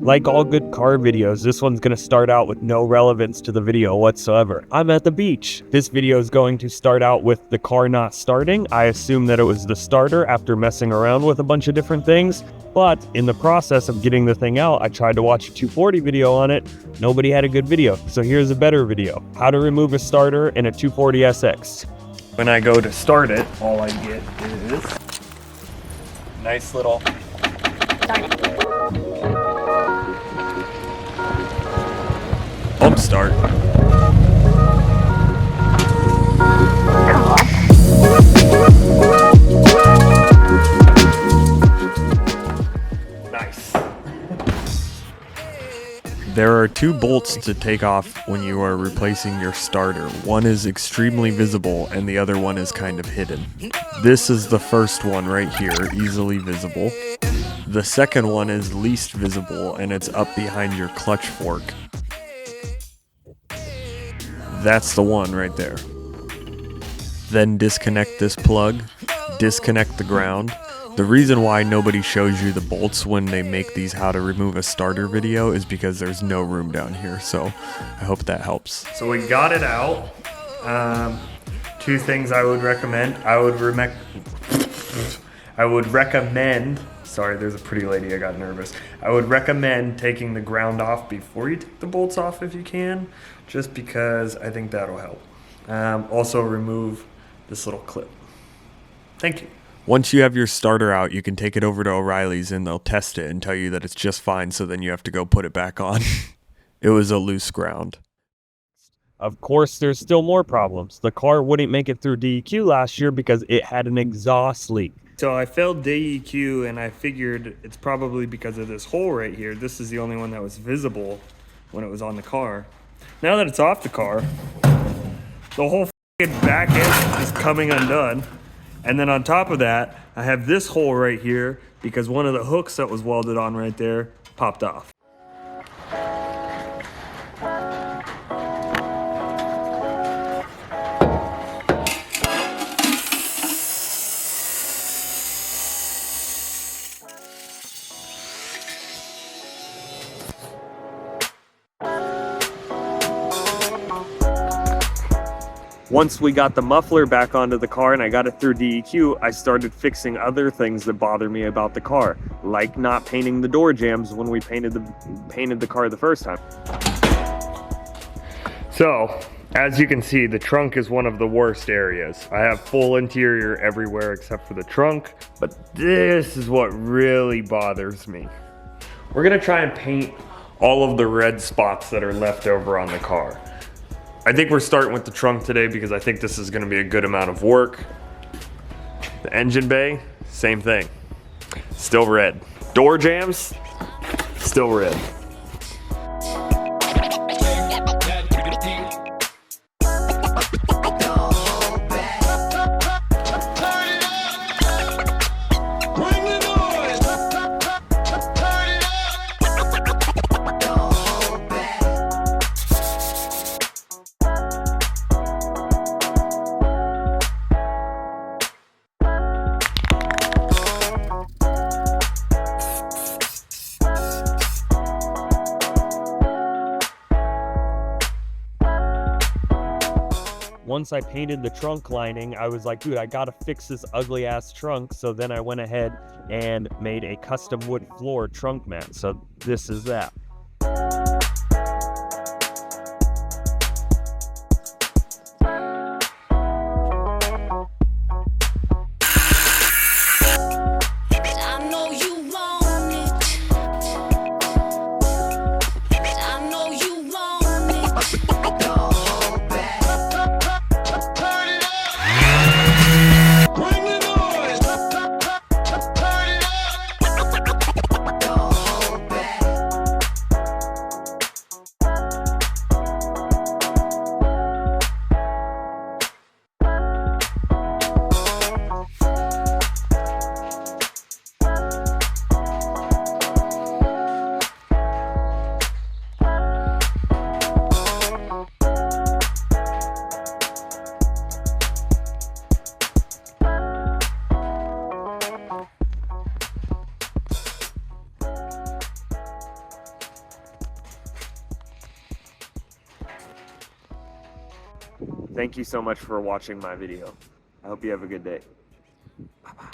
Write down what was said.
Like all good car videos, this one's gonna start out with no relevance to the video whatsoever. I'm at the beach. This video is going to start out with the car not starting. I assume that it was the starter after messing around with a bunch of different things, but in the process of getting the thing out, I tried to watch a 240 video on it. Nobody had a good video, so here's a better video. How to remove a starter in a 240 SX. When I go to start it, all I get is nice little bump start. Nice. There are two bolts to take off when you are replacing your starter. One is extremely visible and the other one is kind of hidden. This is the first one right here, easily visible. The second one is least visible and it's up behind your clutch fork. That's the one right there. Then disconnect this plug, disconnect the ground. The reason why nobody shows you the bolts when they make these how to remove a starter video is because there's no room down here, so I hope that helps. So we got it out. Two things I would recommend. I would recommend, sorry, there's a pretty lady, I got nervous. I would recommend taking the ground off before you take the bolts off if you can, just because I think that'll help. Also remove this little clip. Thank you. Once you have your starter out, you can take it over to O'Reilly's and they'll test it and tell you that it's just fine, so then you have to go put it back on. It was a loose ground. Of course, there's still more problems. The car wouldn't make it through DEQ last year because it had an exhaust leak. So I failed DEQ and I figured it's probably because of this hole right here. This is the only one that was visible when it was on the car. Now that it's off the car, the whole back end is coming undone. And then on top of that, I have this hole right here because one of the hooks that was welded on right there popped off. Once we got the muffler back onto the car and I got it through DEQ, I started fixing other things that bother me about the car, like not painting the door jambs when we painted the car the first time. So, as you can see, the trunk is one of the worst areas. I have full interior everywhere except for the trunk, but this is what really bothers me. We're gonna try and paint all of the red spots that are left over on the car. I think we're starting with the trunk today because I think this is gonna be a good amount of work. The engine bay, same thing. Still red. Door jambs, still red. Once I painted the trunk lining, I was like, dude, I gotta fix this ugly ass trunk. So then I went ahead and made a custom wood floor trunk mat. So this is that. Thank you so much for watching my video. I hope you have a good day. Bye-bye.